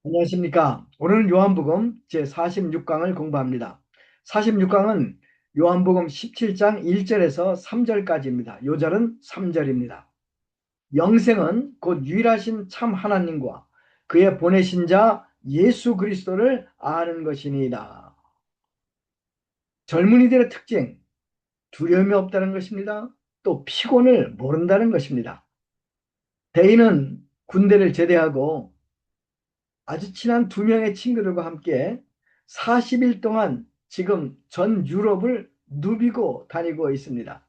안녕하십니까. 오늘은 요한복음 제46강을 공부합니다. 46강은 요한복음 17장 1절에서 3절까지입니다. 요절은 3절입니다. 영생은 곧 유일하신 참 하나님과 그의 보내신 자 예수 그리스도를 아는 것이니이다. 젊은이들의 특징, 두려움이 없다는 것입니다. 또 피곤을 모른다는 것입니다. 대인은 군대를 제대하고 아주 친한 두 명의 친구들과 함께 40일 동안 지금 전 유럽을 누비고 다니고 있습니다.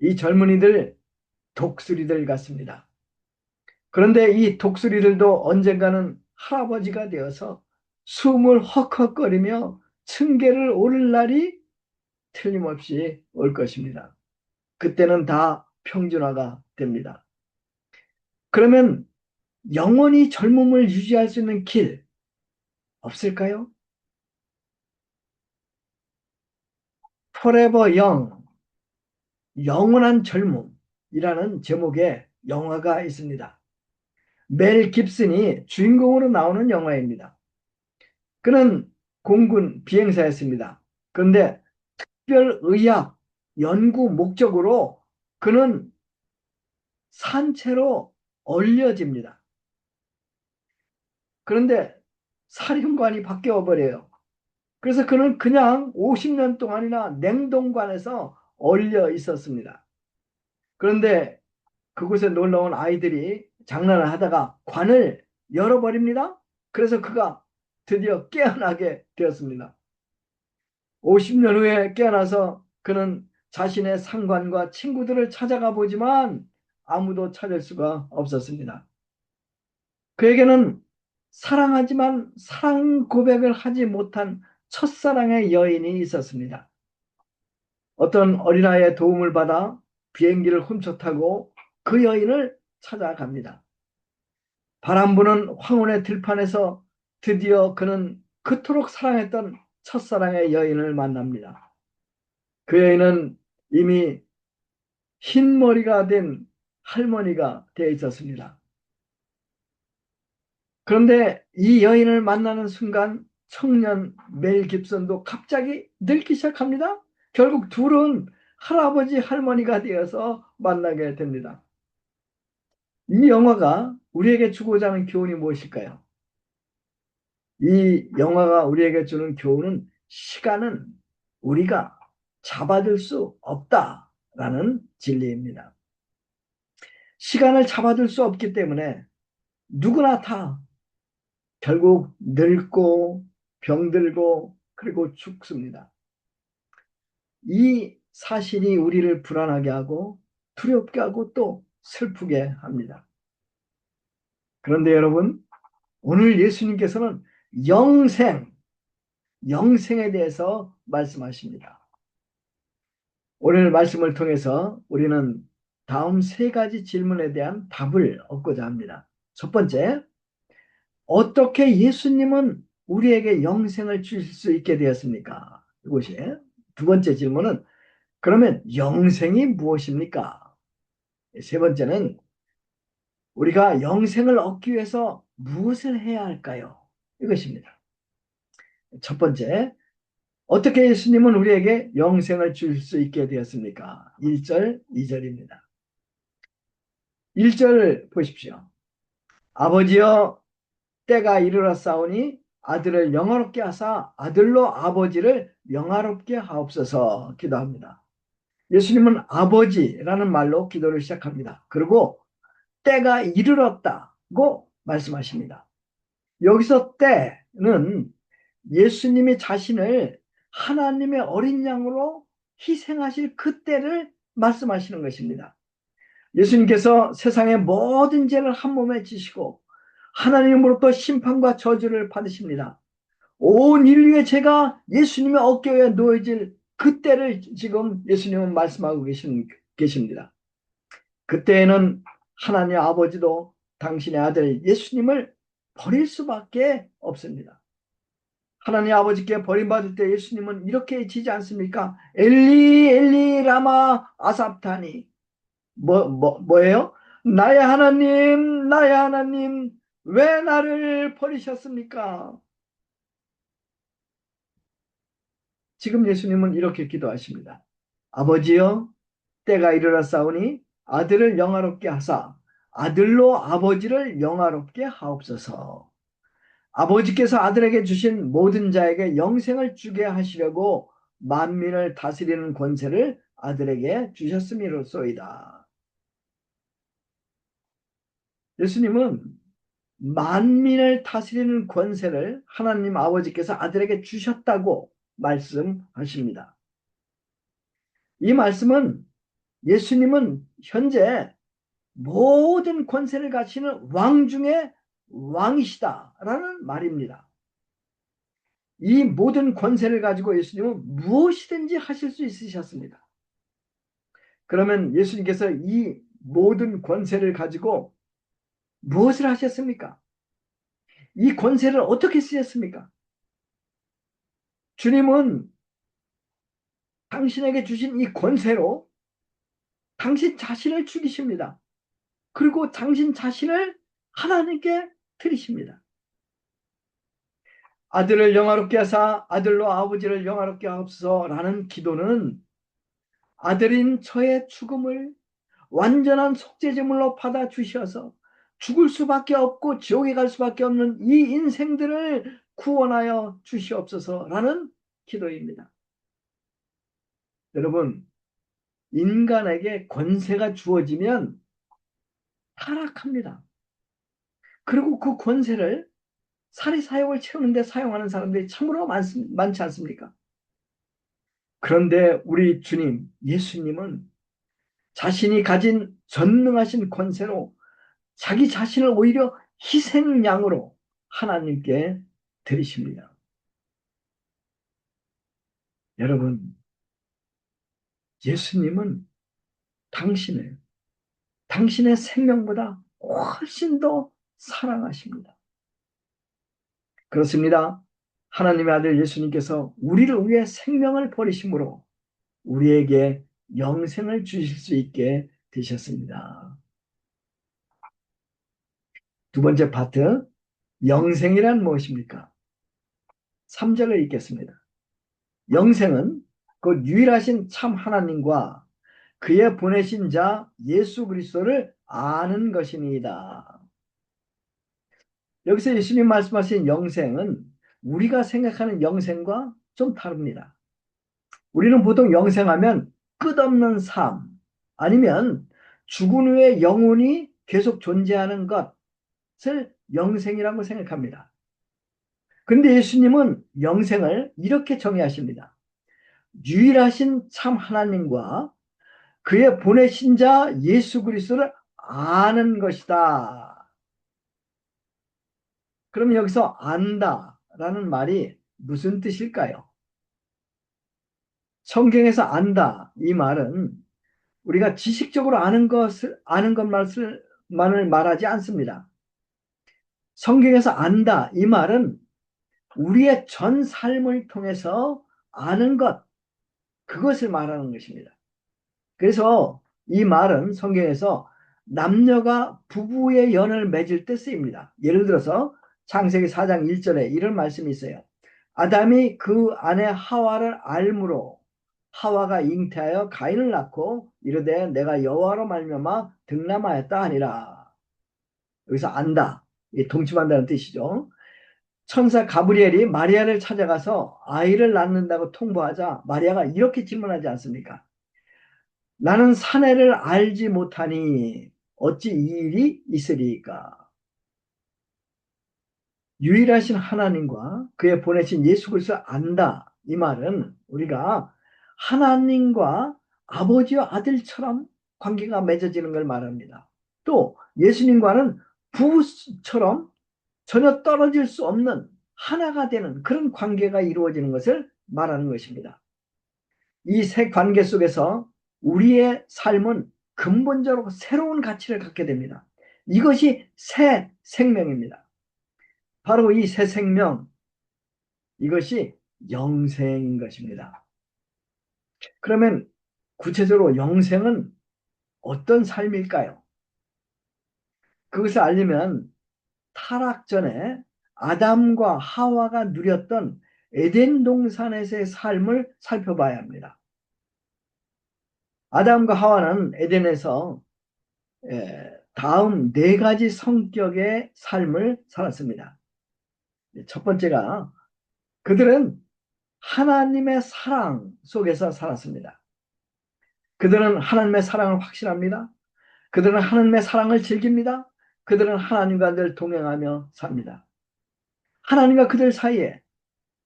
이 젊은이들 독수리들 같습니다. 그런데 이 독수리들도 언젠가는 할아버지가 되어서 숨을 헉헉거리며 층계를 오를 날이 틀림없이 올 것입니다. 그때는 다 평준화가 됩니다. 그러면 영원히 젊음을 유지할 수 있는 길 없을까요? Forever Young, 영원한 젊음이라는 제목의 영화가 있습니다. 멜 깁슨이 주인공으로 나오는 영화입니다. 그는 공군 비행사였습니다. 그런데 특별의학 연구 목적으로 그는 산채로 얼려집니다. 그런데 사령관이 바뀌어 버려요. 그래서 그는 그냥 50년 동안이나 냉동관에서 얼려 있었습니다. 그런데 그곳에 놀러 온 아이들이 장난을 하다가 관을 열어버립니다. 그래서 그가 드디어 깨어나게 되었습니다. 50년 후에 깨어나서 그는 자신의 상관과 친구들을 찾아가 보지만 아무도 찾을 수가 없었습니다. 그에게는 사랑하지만 사랑 고백을 하지 못한 첫사랑의 여인이 있었습니다. 어떤 어린아이의 도움을 받아 비행기를 훔쳐 타고 그 여인을 찾아갑니다. 바람 부는 황혼의 들판에서 드디어 그는 그토록 사랑했던 첫사랑의 여인을 만납니다. 그 여인은 이미 흰머리가 된 할머니가 되어 있었습니다. 그런데 이 여인을 만나는 순간 청년 멜 깁슨도 갑자기 늙기 시작합니다. 결국 둘은 할아버지 할머니가 되어서 만나게 됩니다. 이 영화가 우리에게 주고자 하는 교훈이 무엇일까요? 이 영화가 우리에게 주는 교훈은 시간은 우리가 잡아들 수 없다라는 진리입니다. 시간을 잡아들 수 없기 때문에 누구나 다 결국 늙고 병들고 그리고 죽습니다. 이 사실이 우리를 불안하게 하고 두렵게 하고 또 슬프게 합니다. 그런데 여러분, 오늘 예수님께서는 영생에 대해서 말씀하십니다. 오늘 말씀을 통해서 우리는 다음 세 가지 질문에 대한 답을 얻고자 합니다. 첫 번째, 어떻게 예수님은 우리에게 영생을 주실 수 있게 되었습니까? 이것이. 두 번째 질문은 그러면 영생이 무엇입니까? 세 번째는 우리가 영생을 얻기 위해서 무엇을 해야 할까요? 이것입니다. 첫 번째, 어떻게 예수님은 우리에게 영생을 줄 수 있게 되었습니까? 1절, 2절입니다. 1절 보십시오. 아버지여 때가 이르렀사오니 아들을 영화롭게 하사 아들로 아버지를 영화롭게 하옵소서 기도합니다. 예수님은 아버지라는 말로 기도를 시작합니다. 그리고 때가 이르렀다고 말씀하십니다. 여기서 때는 예수님이 자신을 하나님의 어린 양으로 희생하실 그 때를 말씀하시는 것입니다. 예수님께서 세상의 모든 죄를 한 몸에 지시고 하나님으로부터 심판과 저주를 받으십니다. 온 인류의 죄가 예수님의 어깨에 놓여질 그때를 지금 예수님은 말씀하고 계십니다. 그때에는 하나님 아버지도 당신의 아들 예수님을 버릴 수밖에 없습니다. 하나님 아버지께 버림받을 때 예수님은 이렇게 지지 않습니까? 엘리 엘리 라마 아삽타니. 뭐예요? 나의 하나님 왜 나를 버리셨습니까? 지금 예수님은 이렇게 기도하십니다. 아버지여, 때가 이르렀사오니 아들을 영화롭게 하사 아들로 아버지를 영화롭게 하옵소서. 아버지께서 아들에게 주신 모든 자에게 영생을 주게 하시려고 만민을 다스리는 권세를 아들에게 주셨음이로소이다. 예수님은 만민을 다스리는 권세를 하나님 아버지께서 아들에게 주셨다고 말씀하십니다. 이 말씀은 예수님은 현재 모든 권세를 가지는 왕 중에 왕이시다라는 말입니다. 이 모든 권세를 가지고 예수님은 무엇이든지 하실 수 있으셨습니다. 그러면 예수님께서 이 모든 권세를 가지고 무엇을 하셨습니까? 이 권세를 어떻게 쓰셨습니까? 주님은 당신에게 주신 이 권세로 당신 자신을 죽이십니다. 그리고 당신 자신을 하나님께 드리십니다. 아들을 영화롭게 하사 아들로 아버지를 영화롭게 하옵소서라는 기도는 아들인 저의 죽음을 완전한 속죄제물로 받아주셔서 죽을 수밖에 없고 지옥에 갈 수밖에 없는 이 인생들을 구원하여 주시옵소서라는 기도입니다. 여러분, 인간에게 권세가 주어지면 타락합니다. 그리고 그 권세를 사리사욕을 채우는 데 사용하는 사람들이 참으로 많지 않습니까? 그런데 우리 주님, 예수님은 자신이 가진 전능하신 권세로 자기 자신을 오히려 희생양으로 하나님께 드리십니다. 여러분, 예수님은 당신의 생명보다 훨씬 더 사랑하십니다. 그렇습니다. 하나님의 아들 예수님께서 우리를 위해 생명을 버리심으로 우리에게 영생을 주실 수 있게 되셨습니다. 두 번째 파트, 영생이란 무엇입니까? 3절을 읽겠습니다. 영생은 곧 유일하신 참 하나님과 그의 보내신 자 예수 그리스도를 아는 것이니이다. 여기서 예수님 말씀하신 영생은 우리가 생각하는 영생과 좀 다릅니다. 우리는 보통 영생하면 끝없는 삶, 아니면 죽은 후에 영혼이 계속 존재하는 것을 영생이라고 생각합니다. 그런데 예수님은 영생을 이렇게 정의하십니다. 유일하신 참 하나님과 그의 보내신 자 예수 그리스도를 아는 것이다. 그럼 여기서 안다라는 말이 무슨 뜻일까요? 성경에서 안다 이 말은 우리가 지식적으로 아는 것만을 말하지 않습니다. 성경에서 안다 이 말은 우리의 전 삶을 통해서 아는 것, 그것을 말하는 것입니다. 그래서 이 말은 성경에서 남녀가 부부의 연을 맺을 때 쓰입니다. 예를 들어서 창세기 4장 1절에 이런 말씀이 있어요. 아담이 그 아내 하와를 알므로 하와가 잉태하여 가인을 낳고 이르되 내가 여호와로 말미암아 득남하였다 하니라. 여기서 안다, 동침한다는 뜻이죠. 천사 가브리엘이 마리아를 찾아가서 아이를 낳는다고 통보하자 마리아가 이렇게 질문하지 않습니까? 나는 사내를 알지 못하니 어찌 이 일이 있으리까? 유일하신 하나님과 그의 보내신 예수 그리스도를 안다. 이 말은 우리가 하나님과 아버지와 아들처럼 관계가 맺어지는 걸 말합니다. 또 예수님과는 부부처럼 전혀 떨어질 수 없는 하나가 되는 그런 관계가 이루어지는 것을 말하는 것입니다. 이 새 관계 속에서 우리의 삶은 근본적으로 새로운 가치를 갖게 됩니다. 이것이 새 생명입니다. 바로 이 새 생명, 이것이 영생인 것입니다. 그러면 구체적으로 영생은 어떤 삶일까요? 그것을 알려면 타락 전에 아담과 하와가 누렸던 에덴 동산에서의 삶을 살펴봐야 합니다. 아담과 하와는 에덴에서 다음 네 가지 성격의 삶을 살았습니다. 첫 번째가 그들은 하나님의 사랑 속에서 살았습니다. 그들은 하나님의 사랑을 확신합니다. 그들은 하나님의 사랑을 즐깁니다. 그들은 하나님과 늘 동행하며 삽니다. 하나님과 그들 사이에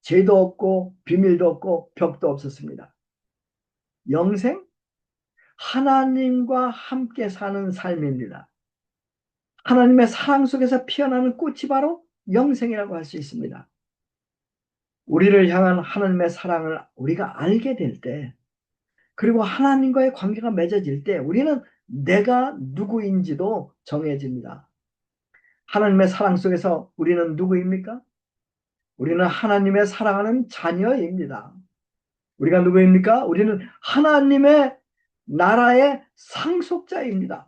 죄도 없고 비밀도 없고 벽도 없었습니다. 영생? 하나님과 함께 사는 삶입니다. 하나님의 사랑 속에서 피어나는 꽃이 바로 영생이라고 할 수 있습니다. 우리를 향한 하나님의 사랑을 우리가 알게 될 때, 그리고 하나님과의 관계가 맺어질 때 우리는 내가 누구인지도 정해집니다. 하나님의 사랑 속에서 우리는 누구입니까? 우리는 하나님의 사랑하는 자녀입니다. 우리가 누구입니까? 우리는 하나님의 나라의 상속자입니다.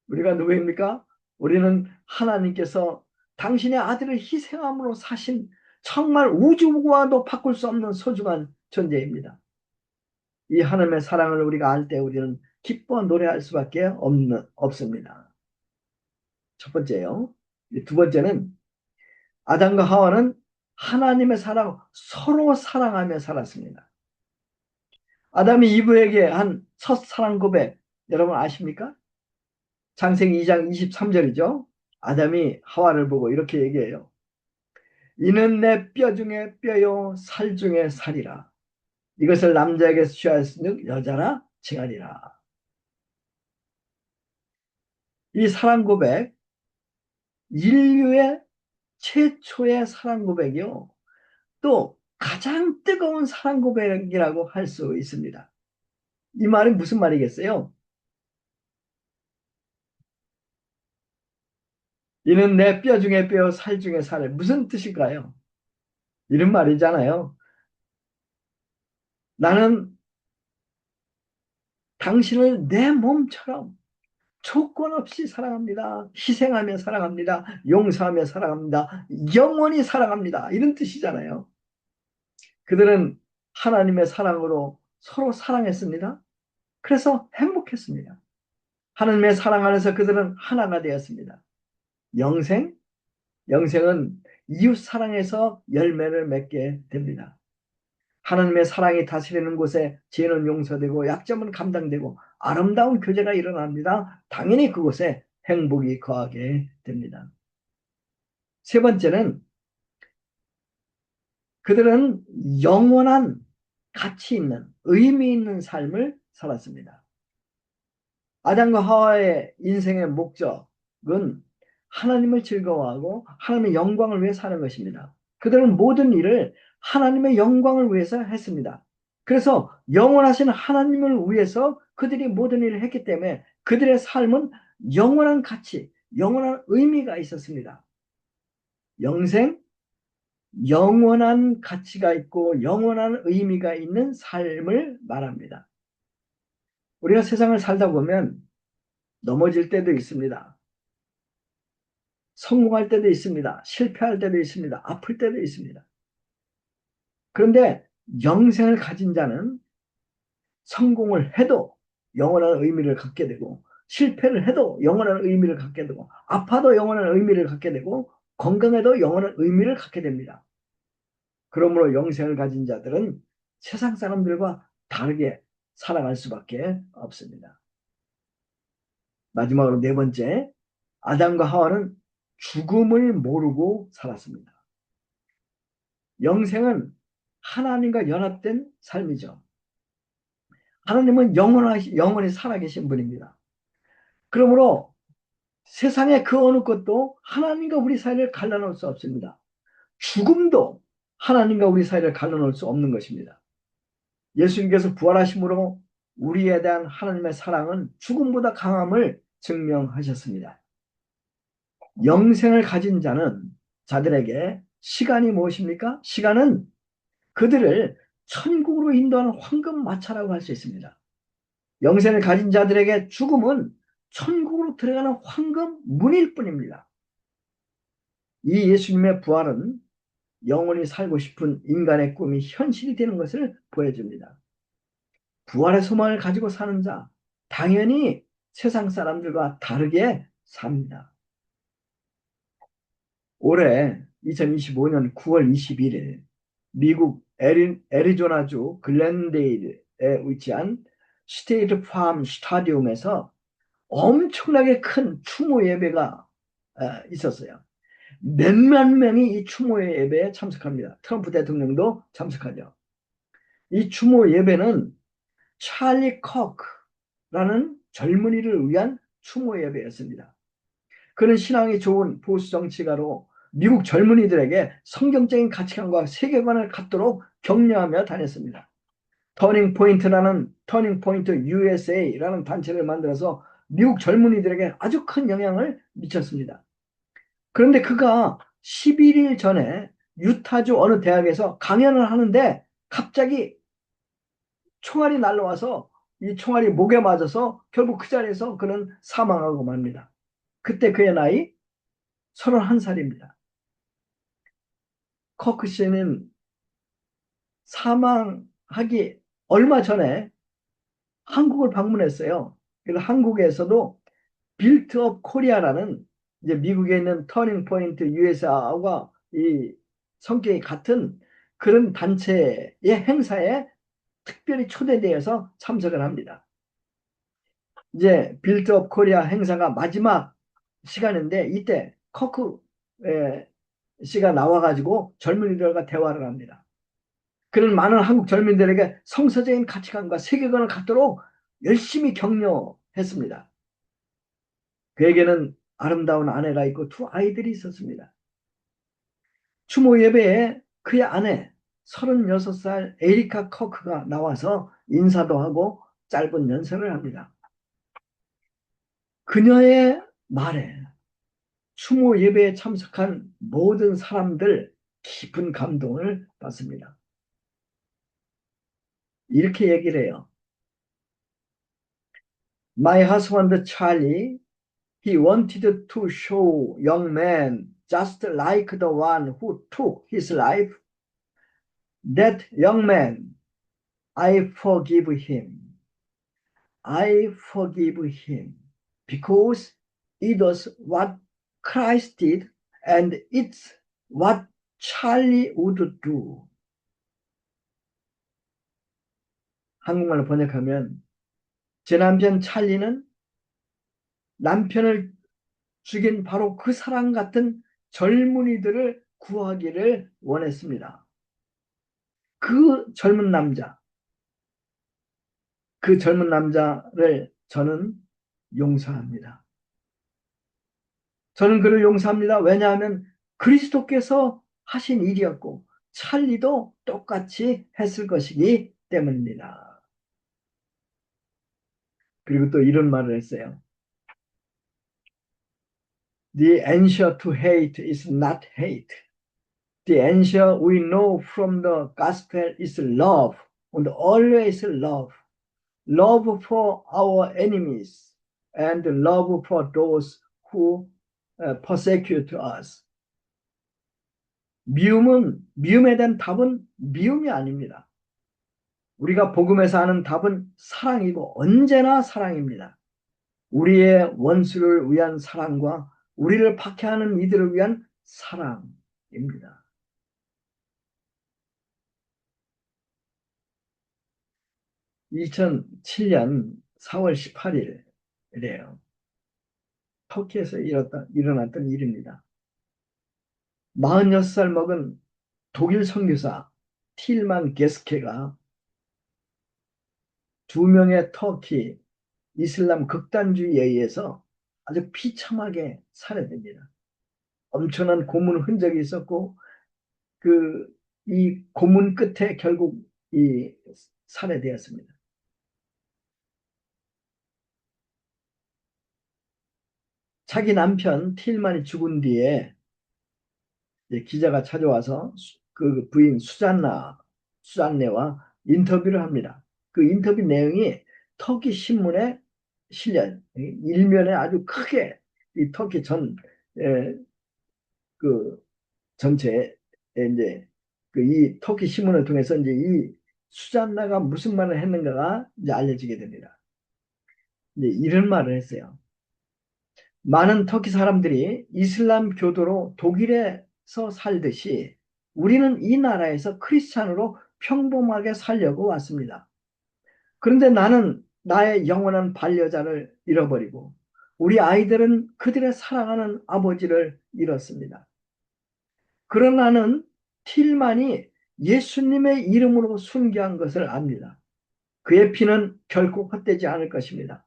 우리가 누구입니까? 우리는 하나님께서 당신의 아들을 희생함으로 사신 정말 우주와도 바꿀 수 없는 소중한 존재입니다. 이 하나님의 사랑을 우리가 알 때 우리는 기뻐 노래할 수밖에 없습니다. 첫 번째요. 두 번째는 아담과 하와는 하나님의 사랑, 서로 사랑하며 살았습니다. 아담이 이브에게 한 첫사랑 고백, 여러분 아십니까? 창세기 2장 23절이죠. 아담이 하와를 보고 이렇게 얘기해요. 이는 내 뼈 중에 뼈요 살 중에 살이라. 이것을 남자에게 취하였으니 여자라 칭하리라. 이 사랑 고백, 인류의 최초의 사랑 고백이요. 또 가장 뜨거운 사랑 고백이라고 할 수 있습니다. 이 말은 무슨 말이겠어요? 이는 내 뼈 중에 뼈, 살 중에 살. 무슨 뜻일까요? 이런 말이잖아요. 나는 당신을 내 몸처럼 조건 없이 사랑합니다. 희생하며 사랑합니다. 용서하며 사랑합니다. 영원히 사랑합니다. 이런 뜻이잖아요. 그들은 하나님의 사랑으로 서로 사랑했습니다. 그래서 행복했습니다. 하나님의 사랑 안에서 그들은 하나가 되었습니다. 영생? 영생은 이웃 사랑에서 열매를 맺게 됩니다. 하나님의 사랑이 다스리는 곳에 죄는 용서되고 약점은 감당되고 아름다운 교제가 일어납니다. 당연히 그곳에 행복이 거하게 됩니다. 세 번째는 그들은 영원한 가치 있는 의미 있는 삶을 살았습니다. 아담과 하와의 인생의 목적은 하나님을 즐거워하고 하나님의 영광을 위해 사는 것입니다. 그들은 모든 일을 하나님의 영광을 위해서 했습니다. 그래서 영원하신 하나님을 위해서 그들이 모든 일을 했기 때문에 그들의 삶은 영원한 가치, 영원한 의미가 있었습니다. 영생, 영원한 가치가 있고 영원한 의미가 있는 삶을 말합니다. 우리가 세상을 살다 보면 넘어질 때도 있습니다. 성공할 때도 있습니다. 실패할 때도 있습니다. 아플 때도 있습니다. 그런데 영생을 가진 자는 성공을 해도 영원한 의미를 갖게 되고 실패를 해도 영원한 의미를 갖게 되고 아파도 영원한 의미를 갖게 되고 건강해도 영원한 의미를 갖게 됩니다. 그러므로 영생을 가진 자들은 세상 사람들과 다르게 살아갈 수밖에 없습니다. 마지막으로 네 번째, 아담과 하와는 죽음을 모르고 살았습니다. 영생은 하나님과 연합된 삶이죠. 하나님은 영원히 살아계신 분입니다. 그러므로 세상의 그 어느 것도 하나님과 우리 사이를 갈라놓을 수 없습니다. 죽음도 하나님과 우리 사이를 갈라놓을 수 없는 것입니다. 예수님께서 부활하심으로 우리에 대한 하나님의 사랑은 죽음보다 강함을 증명하셨습니다. 영생을 가진 자들에게 시간이 무엇입니까? 시간은 그들을 천국으로 인도하는 황금 마차라고 할 수 있습니다. 영생을 가진 자들에게 죽음은 천국으로 들어가는 황금 문일 뿐입니다. 이 예수님의 부활은 영원히 살고 싶은 인간의 꿈이 현실이 되는 것을 보여줍니다. 부활의 소망을 가지고 사는 자, 당연히 세상 사람들과 다르게 삽니다. 올해 2025년 9월 21일 미국 애리조나주 글렌데일에 위치한 스테이트 팜 스타디움에서 엄청나게 큰 추모 예배가 있었어요. 몇만 명이 이 추모 예배에 참석합니다. 트럼프 대통령도 참석하죠. 이 추모 예배는 찰리 커크라는 젊은이를 위한 추모 예배였습니다. 그는 신앙이 좋은 보수 정치가로 미국 젊은이들에게 성경적인 가치관과 세계관을 갖도록 격려하며 다녔습니다. 터닝 포인트 USA라는 단체를 만들어서 미국 젊은이들에게 아주 큰 영향을 미쳤습니다. 그런데 그가 11일 전에 유타주 어느 대학에서 강연을 하는데 갑자기 총알이 날라와서 이 총알이 목에 맞아서 결국 그 자리에서 그는 사망하고 맙니다. 그때 그의 나이 31살입니다. 커크 씨는 사망하기 얼마 전에 한국을 방문했어요. 그래서 한국에서도 빌트업 코리아라는 이제 미국에 있는 터닝 포인트 USA와 이 성격이 같은 그런 단체의 행사에 특별히 초대되어서 참석을 합니다. 이제 빌트업 코리아 행사가 마지막 시간인데 이때 커크 씨가 나와가지고 젊은이들과 대화를 합니다. 그런 많은 한국 젊은이들에게 성서적인 가치관과 세계관을 갖도록 열심히 격려했습니다. 그에게는 아름다운 아내가 있고 두 아이들이 있었습니다. 추모 예배에 그의 아내 36살 에리카 커크가 나와서 인사도 하고 짧은 연설을 합니다. 그녀의 말에 추모 예배에 참석한 모든 사람들 깊은 감동을 받습니다. 이렇게 얘기를 해요. My husband Charlie, he wanted to show young men just like the one who took his life. That young man, I forgive him. I forgive him because it was what Christ did and it's what Charlie would do. 한국말로 번역하면 제 남편 찰리는 남편을 죽인 바로 그 사람 같은 젊은이들을 구하기를 원했습니다. 그 젊은 남자를 저는 용서합니다. 저는 그를 용서합니다. 왜냐하면 그리스도께서 하신 일이었고 찰리도 똑같이 했을 것이기 때문입니다. 그리고 또 이런 말을 했어요. The answer to hate is not hate. The answer we know from the gospel is love, and always love. Love for our enemies and love for those who persecute us. 미움에 대한 답은 미움이 아닙니다. 우리가 복음에서 하는 답은 사랑이고 언제나 사랑입니다. 우리의 원수를 위한 사랑과 우리를 박해하는 이들을 위한 사랑입니다. 2007년 4월 18일이래요. 터키에서 일어났던 일입니다. 46살 먹은 독일 선교사 틸만 게스케가 2명의 터키 이슬람 극단주의에 의해서 아주 비참하게 살해됩니다. 엄청난 고문 흔적이 있었고 이 고문 끝에 결국 살해되었습니다. 자기 남편 틸만이 죽은 뒤에 기자가 찾아와서 그 부인 수잔네와 인터뷰를 합니다. 그 인터뷰 내용이 터키 신문에 실려요. 일면에 아주 크게 이 터키 전 그 전체에 이제 그 이 터키 신문을 통해서 이제 이 수잔나가 무슨 말을 했는가가 이제 알려지게 됩니다. 이제 이런 말을 했어요. 많은 터키 사람들이 이슬람 교도로 독일에서 살듯이 우리는 이 나라에서 크리스찬으로 평범하게 살려고 왔습니다. 그런데 나는 나의 영원한 반려자를 잃어버리고 우리 아이들은 그들의 사랑하는 아버지를 잃었습니다. 그러나 나는 틸만이 예수님의 이름으로 순교한 것을 압니다. 그의 피는 결코 헛되지 않을 것입니다.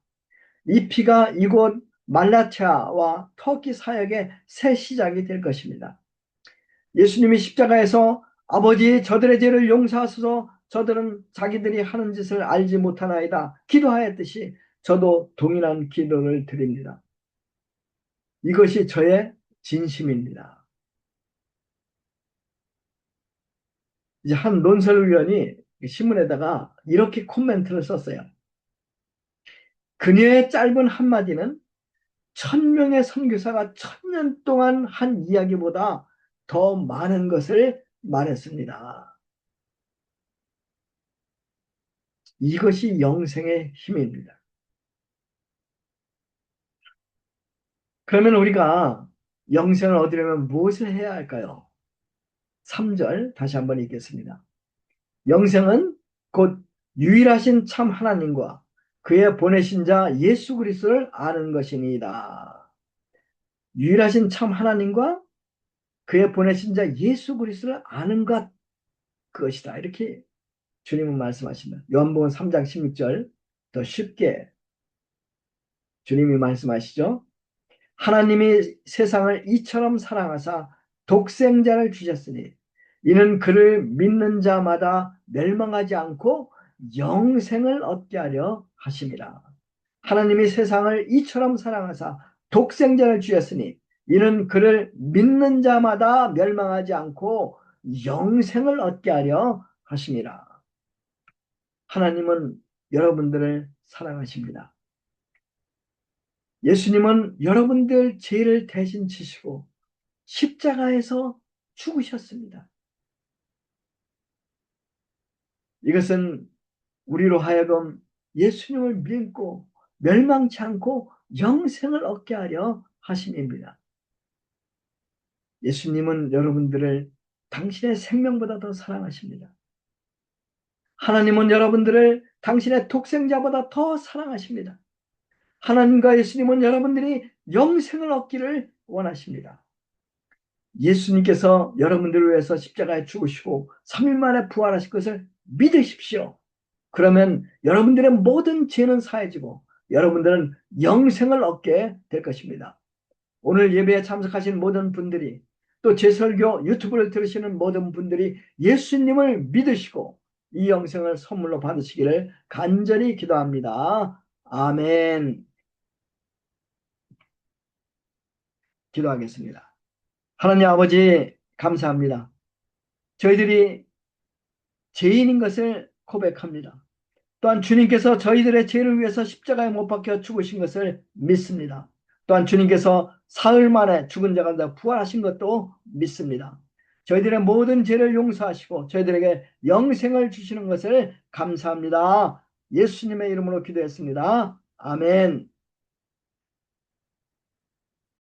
이 피가 이곳 말라티아와 터키 사역의 새 시작이 될 것입니다. 예수님이 십자가에서 아버지 저들의 죄를 용서하소서 저들은 자기들이 하는 짓을 알지 못하나이다 기도하였듯이 저도 동일한 기도를 드립니다. 이것이 저의 진심입니다. 이제 한 논설위원이 신문에다가 이렇게 코멘트를 썼어요. 그녀의 짧은 한마디는 1000명의 선교사가 1000년 동안 한 이야기보다 더 많은 것을 말했습니다. 이것이 영생의 힘입니다. 그러면 우리가 영생을 얻으려면 무엇을 해야 할까요? 3절 다시 한번 읽겠습니다. 영생은 곧 유일하신 참 하나님과 그의 보내신 자 예수 그리스도를 아는 것이니이다. 유일하신 참 하나님과 그의 보내신 자 예수 그리스도를 아는 것 그것이다. 이렇게 주님은 말씀하십니다. 요한복음 3장 16절 더 쉽게 주님이 말씀하시죠. 하나님이 세상을 이처럼 사랑하사 독생자를 주셨으니 이는 그를 믿는 자마다 멸망하지 않고 영생을 얻게 하려 하심이라. 하나님이 세상을 이처럼 사랑하사 독생자를 주셨으니 이는 그를 믿는 자마다 멸망하지 않고 영생을 얻게 하려 하심이라. 하나님은 여러분들을 사랑하십니다. 예수님은 여러분들 죄를 대신 지시고 십자가에서 죽으셨습니다. 이것은 우리로 하여금 예수님을 믿고 멸망치 않고 영생을 얻게 하려 하심입니다. 예수님은 여러분들을 당신의 생명보다 더 사랑하십니다. 하나님은 여러분들을 당신의 독생자보다 더 사랑하십니다. 하나님과 예수님은 여러분들이 영생을 얻기를 원하십니다. 예수님께서 여러분들을 위해서 십자가에 죽으시고 3일 만에 부활하실 것을 믿으십시오. 그러면 여러분들의 모든 죄는 사해지고 여러분들은 영생을 얻게 될 것입니다. 오늘 예배에 참석하신 모든 분들이 또 제 설교 유튜브를 들으시는 모든 분들이 예수님을 믿으시고 이 영생을 선물로 받으시기를 간절히 기도합니다. 아멘. 기도하겠습니다. 하나님 아버지 감사합니다. 저희들이 죄인인 것을 고백합니다. 또한 주님께서 저희들의 죄를 위해서 십자가에 못 박혀 죽으신 것을 믿습니다. 또한 주님께서 사흘 만에 죽은 자가 다 부활하신 것도 믿습니다. 저희들의 모든 죄를 용서하시고 저희들에게 영생을 주시는 것을 감사합니다. 예수님의 이름으로 기도했습니다. 아멘.